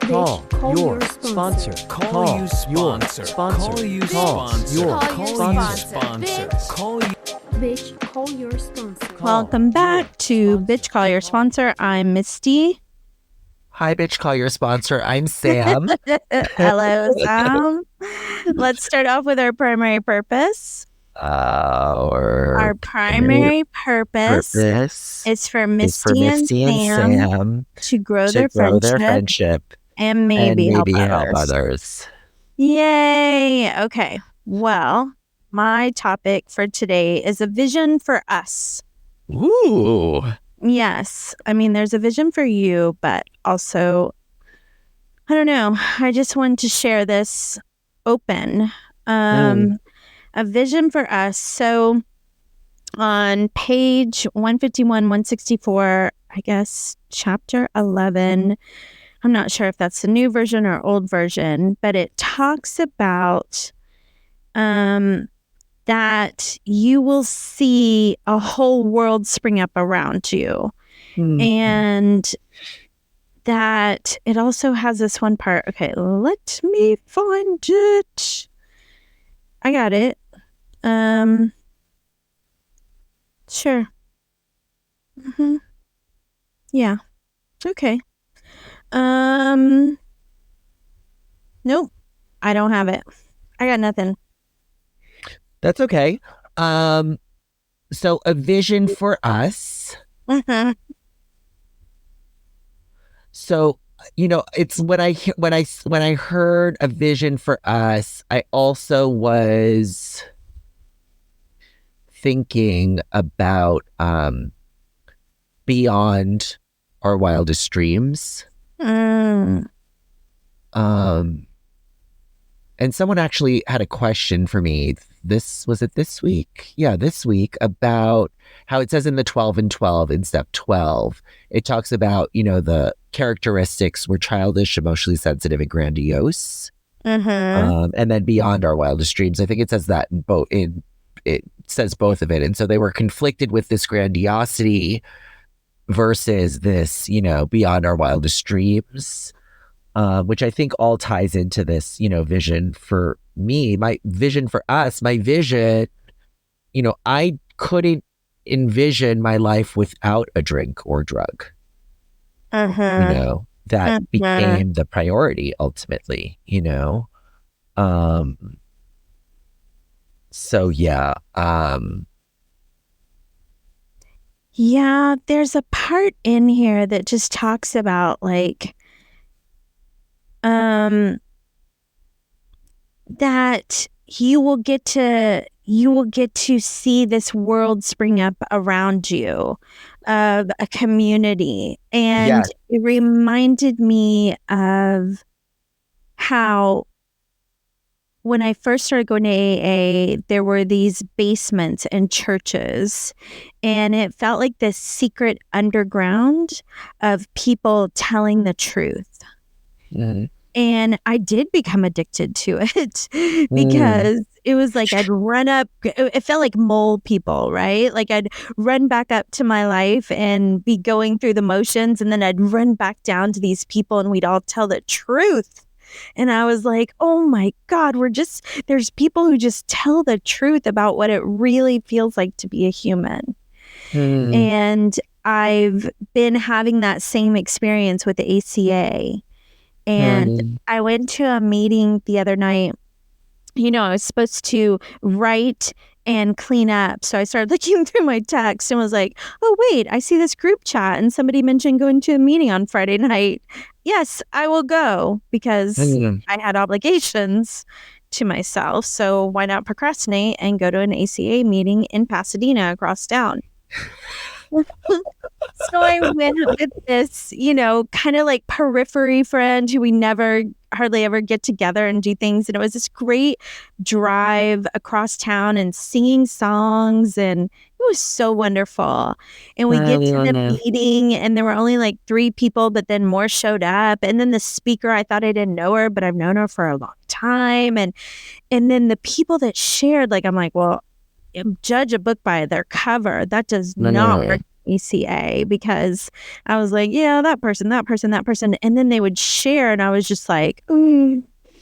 Call your sponsor. Call you sponsor. Call you sponsor. Call you sponsor. Call you. Bitch, call your sponsor. Welcome back to Bitch Call Your Sponsor. I'm Misty. Hi, bitch, call your sponsor. I'm Sam. Hello, Sam. Let's start off with our primary purpose. Our primary purpose is for Misty and Sam to grow their friendship and maybe help others. Yay! Okay. Well, my topic for today is a vision for us. Ooh. Yes. I mean, there's a vision for you, but also, I don't know. I just wanted to share this open. A vision for us. So on page 151, 164, I guess, chapter 11, I'm not sure if that's the new version or old version, but it talks about that you will see a whole world spring up around you. And that it also has this one part. Okay, let me find it. I got it. Sure. Yeah. Okay. Nope. I don't have it. I got nothing. That's okay. So a vision for us. So, it's when I heard a vision for us, I also was thinking about beyond our wildest dreams. And someone actually had a question for me. This week? Yeah, this week, about how it says in the 12 and 12 in step 12, it talks about, the characteristics were childish, emotionally sensitive, and grandiose. And then beyond our wildest dreams. I think it says that it says both of it. And so they were conflicted with this grandiosity versus this, beyond our wildest dreams. Which I think all ties into this, vision for me, my vision for us, my vision, I couldn't envision my life without a drink or drug. That became the priority ultimately, So yeah. Yeah, there's a part in here that just talks about that you will get to see this world spring up around you, of a community. And it reminded me of how when I first started going to AA, there were these basements in churches, and it felt like this secret underground of people telling the truth. And I did become addicted to it because it was like I'd run up, it felt like mole people, right? Like I'd run back up to my life and be going through the motions, and then I'd run back down to these people and we'd all tell the truth. And I was like, oh my God, there's people who just tell the truth about what it really feels like to be a human. And I've been having that same experience with the ACA. And I went to a meeting the other night. I was supposed to write and clean up. So I started looking through my text and was like, oh, wait, I see this group chat and somebody mentioned going to a meeting on Friday night. Yes, I will go because I had obligations to myself. So why not procrastinate and go to an ACA meeting in Pasadena across town? So I went with this, kind of like periphery friend who we never hardly ever get together and do things. And it was this great drive across town and singing songs. And it was so wonderful. And we get to the meeting and there were only 3 people, but then more showed up. And then the speaker, I thought I didn't know her, but I've known her for a long time. And then the people that shared, I'm like, well, judge a book by their cover. That does not work ECA because I was like, yeah, that person. And then they would share, and I was just like,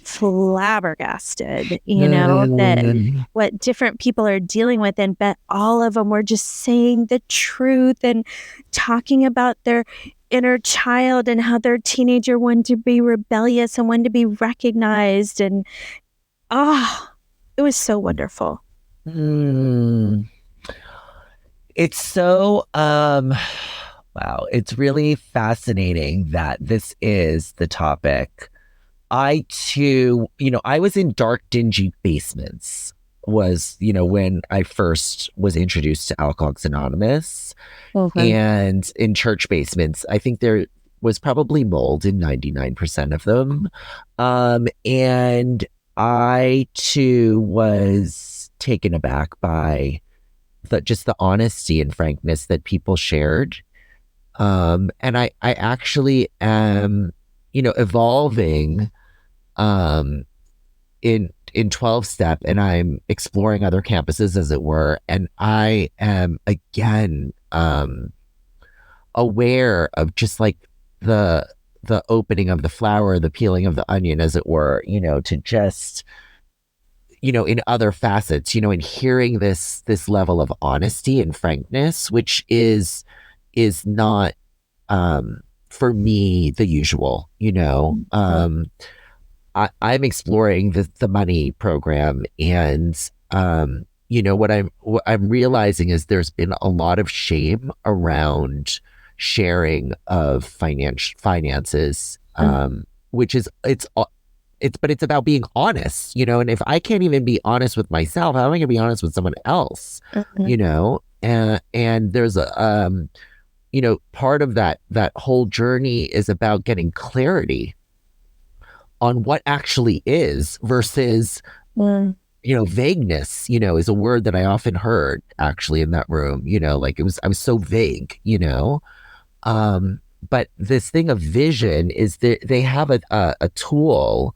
flabbergasted, that what different people are dealing with. And but all of them were just saying the truth and talking about their inner child and how their teenager wanted to be rebellious and wanted to be recognized. And it was so wonderful. It's so wow, it's really fascinating that this is the topic. I too, I was in dark, dingy basements was, when I first was introduced to Alcoholics Anonymous. And in church basements. I think there was probably mold in 99% of them. And I too was taken aback by just the honesty and frankness that people shared. And I actually am, evolving in 12-step, and I'm exploring other campuses, as it were. And I am again aware of just like the opening of the flower, the peeling of the onion, as it were, to just, in other facets, and hearing this level of honesty and frankness, which is not for me the usual. I'm exploring the money program, and what I'm realizing is there's been a lot of shame around sharing of finances, which is it's about being honest, and if I can't even be honest with myself, how am I gonna be honest with someone else? And there's a part of that whole journey is about getting clarity on what actually is versus vagueness, is a word that I often heard actually in that room, like I was so vague, but this thing of vision is that they have a tool,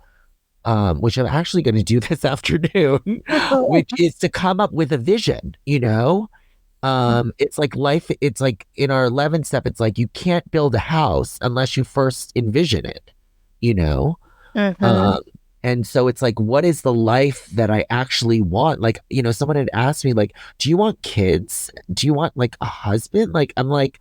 which I'm actually going to do this afternoon, which is to come up with a vision, it's like life. It's like in our 11th step, it's like you can't build a house unless you first envision it, and so it's like, what is the life that I actually want? Like, someone had asked me, like, do you want kids? Do you want like a husband? Like, I'm like,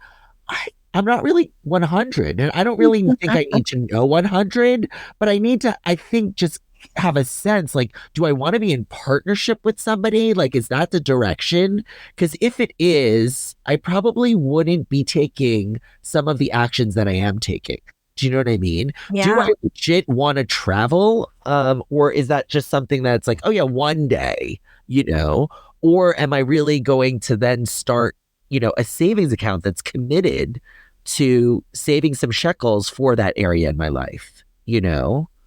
I'm not really 100, and I don't really think I need to know 100, but I need to, I think, just have a sense, like, do I want to be in partnership with somebody? Like, is that the direction? Because if it is, I probably wouldn't be taking some of the actions that I am taking. Do you know what I mean? Yeah. Do I legit want to travel? Or is that just something that's like, oh yeah, one day, or am I really going to then start, a savings account that's committed to saving some shekels for that area in my life,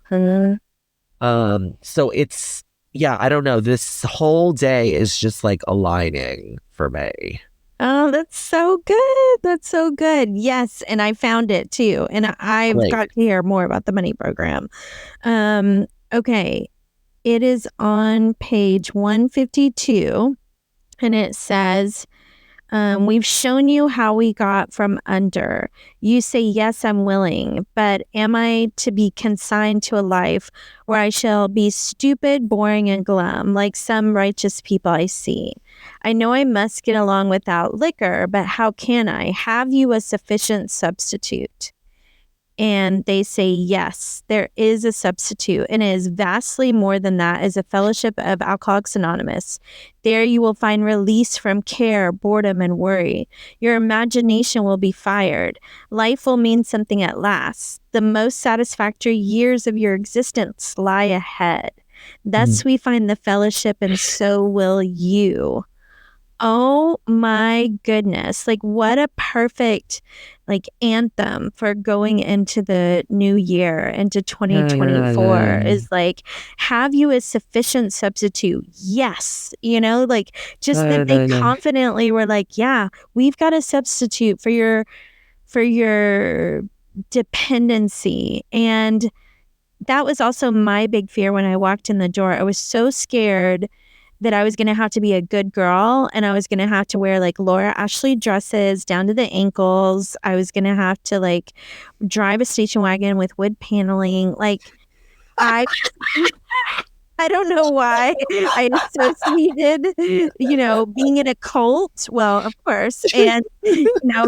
So it's, I don't know. This whole day is just like aligning for me. Oh, that's so good. That's so good. Yes. And I found it too. And I've got to hear more about the money program. Okay. It is on page 152, and it says, we've shown you how we got from under. You say, yes, I'm willing, but am I to be consigned to a life where I shall be stupid, boring, and glum, like some righteous people I see? I know I must get along without liquor, but how can I? Have you a sufficient substitute? And they say, yes, there is a substitute, and it is vastly more than that, as a fellowship of Alcoholics Anonymous. There you will find release from care, boredom, and worry. Your imagination will be fired. Life will mean something at last. The most satisfactory years of your existence lie ahead. Thus we find the fellowship, and so will you. Oh my goodness. Like, what a perfect anthem for going into the new year, into 2024 is like, have you a sufficient substitute? Yes. Just that they confidently were like, yeah, we've got a substitute for your dependency. And that was also my big fear when I walked in the door. I was so scared that I was going to have to be a good girl, and I was going to have to wear like Laura Ashley dresses down to the ankles. I was going to have to like drive a station wagon with wood paneling. Like I don't know why I associated, being in a cult, well, of course, and,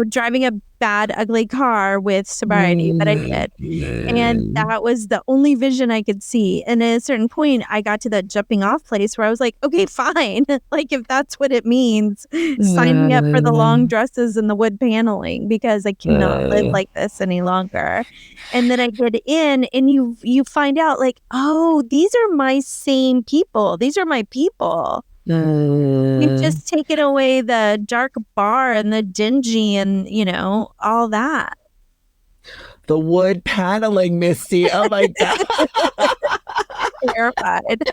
driving a bad, ugly car with sobriety, but I did. And that was the only vision I could see. And at a certain point, I got to that jumping off place where I was like, okay, fine. Like, if that's what it means, sign me up for the long dresses and the wood paneling, because I cannot live like this any longer. And then I get in and you find out like, oh, these are my same people. These are my people. You've just taken away the dark bar and the dingy and, all that. The wood paneling, Misty. Oh my God. Terrified.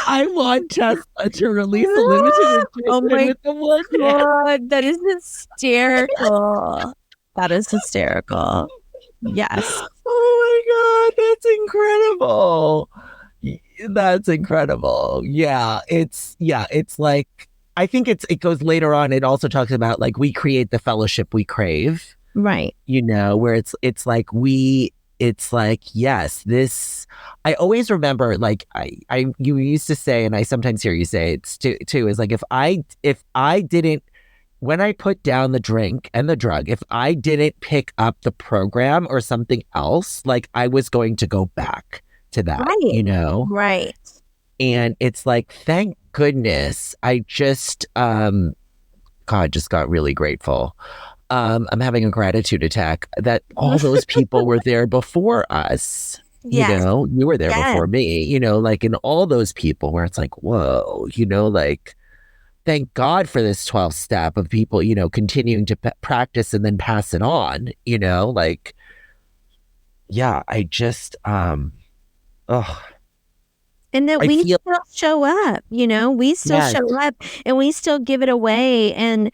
I want Tesla to release a limited edition with the wood. God, that is hysterical. That is hysterical. Yes. Oh my God, that's incredible. That's incredible. Yeah, it's like, I think it goes later on. It also talks about like we create the fellowship we crave. Right. Where it's like yes, this, I always remember, like you used to say, and I sometimes hear you say it too, is like, if I didn't, when I put down the drink and the drug, if I didn't pick up the program or something else, like I was going to go back to that, right. Right. And it's like, thank goodness, I just, just got really grateful. I'm having a gratitude attack that all those people were there before us. Yes. You were there before me, like, in all those people where it's like, whoa, like, thank God for this 12th step of people, continuing to practice and then pass it on, like, yeah, I just, And that we still show up, we still show up and we still give it away. And,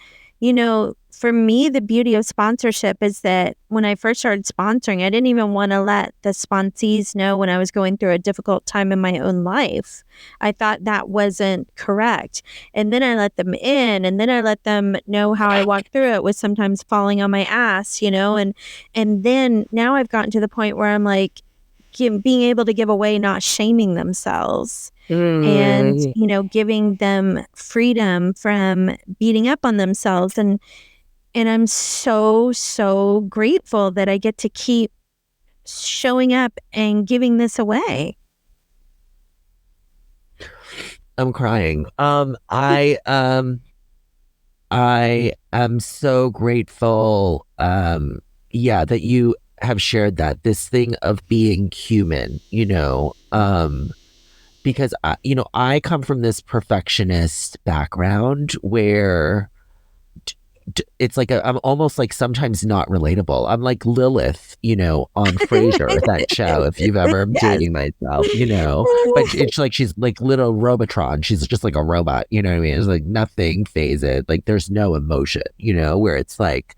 for me, the beauty of sponsorship is that when I first started sponsoring, I didn't even want to let the sponsees know when I was going through a difficult time in my own life. I thought that wasn't correct. And then I let them in, and then I let them know how I walked through it with sometimes falling on my ass, and then now I've gotten to the point where I'm like, being able to give away, not shaming themselves, and, giving them freedom from beating up on themselves. And I'm so, so grateful that I get to keep showing up and giving this away. I'm crying. I am so grateful, that you have shared this thing of being human, because I come from this perfectionist background where it's like I'm almost like sometimes not relatable. I'm like Lilith, on Frasier, that show, if you've ever, I'm dating myself, but it's like she's like little Robotron. She's just like a robot, you know what I mean? It's like nothing phases, like there's no emotion, where it's like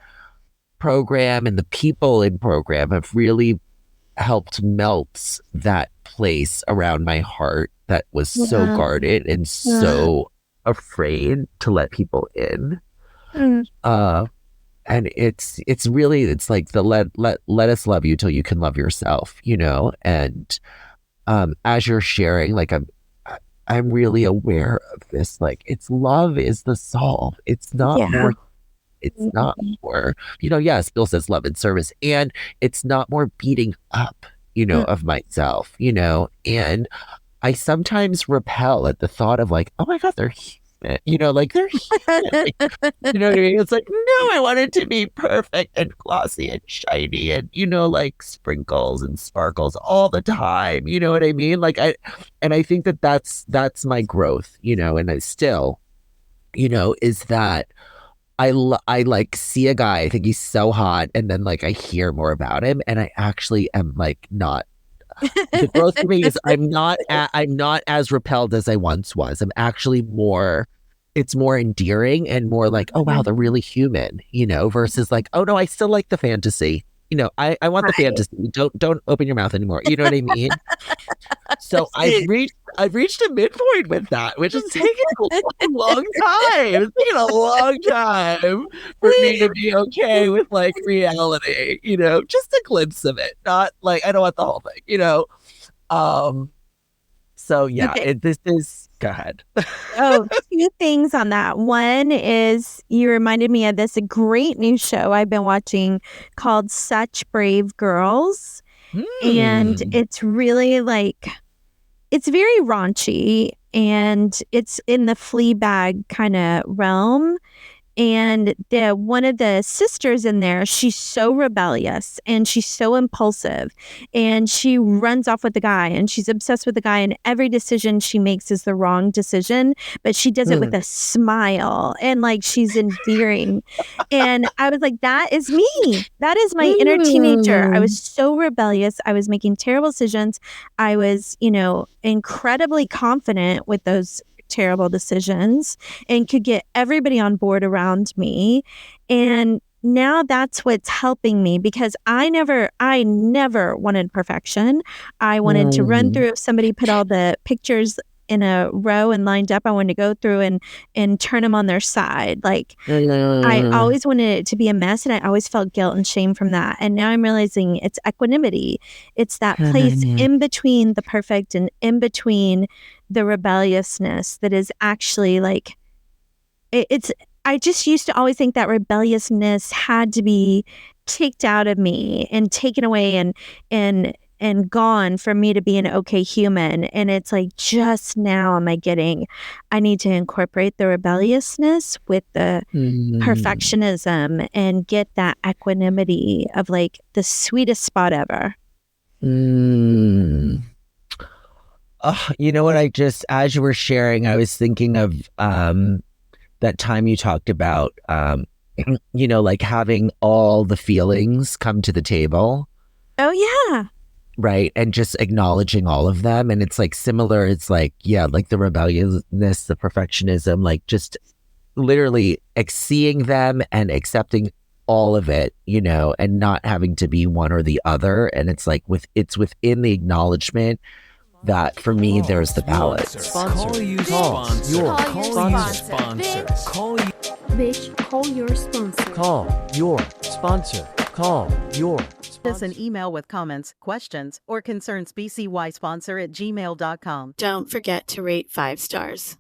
program and the people in program have really helped melt that place around my heart that was so guarded and so afraid to let people in. And it's really, it's like the let us love you till you can love yourself, and as you're sharing, like I'm really aware of this, like it's love is the solve. It's not more. It's not more, yes, Bill says love and service, and it's not more beating up, of myself, and I sometimes repel at the thought of like, oh my God, they're human, like they're human. Like, you know what I mean? It's like, no, I want it to be perfect and glossy and shiny and, like sprinkles and sparkles all the time. You know what I mean? Like I think that's my growth, and I still, is that I like see a guy, I think he's so hot, and then like I hear more about him, and I actually am like not. The growth for me is I'm not as repelled as I once was. I'm actually more. It's more endearing and more like, oh wow, they're really human, versus like, oh no, I still like the fantasy, I want the Right. fantasy. Don't open your mouth anymore. You know what I mean? So I've reached a midpoint with that, which is taking a long time. It's taking a long time for me to be okay with like reality, just a glimpse of it. Not like I don't want the whole thing, So yeah, Okay. this is go ahead. Oh, two things on that. One is you reminded me of this great new show I've been watching called Such Brave Girls. And it's really like, it's very raunchy and it's in the Fleabag kind of realm. And one of the sisters in there, she's so rebellious and she's so impulsive and she runs off with the guy and she's obsessed with the guy and every decision she makes is the wrong decision, but she does it with a smile and like she's endearing. And I was like, that is me. That is my inner teenager. I was so rebellious. I was making terrible decisions. I was, incredibly confident with those terrible decisions and could get everybody on board around me. And now that's what's helping me because I never wanted perfection. I wanted to run through, if somebody put all the pictures in a row and lined up, I wanted to go through and turn them on their side. Like I always wanted it to be a mess and I always felt guilt and shame from that. And now I'm realizing it's equanimity. It's that place in between the perfect and in between the rebelliousness that is actually like, I just used to always think that rebelliousness had to be kicked out of me and taken away and gone for me to be an okay human. And it's like, just now am I getting, I need to incorporate the rebelliousness with the perfectionism and get that equanimity of like the sweetest spot ever. You know what? As you were sharing, I was thinking of that time you talked about, like having all the feelings come to the table. Oh, yeah. Right. And just acknowledging all of them. And it's like similar. It's like, yeah, like the rebelliousness, the perfectionism, like just literally seeing them and accepting all of it, and not having to be one or the other. And it's like it's within the acknowledgement that for me, there's the balance. Call you sponsor. Call you. Bitch, call your sponsor. Call your sponsor. Call your Send us an email with comments, questions, or concerns, bcysponsor@gmail.com. Don't forget to rate 5 stars.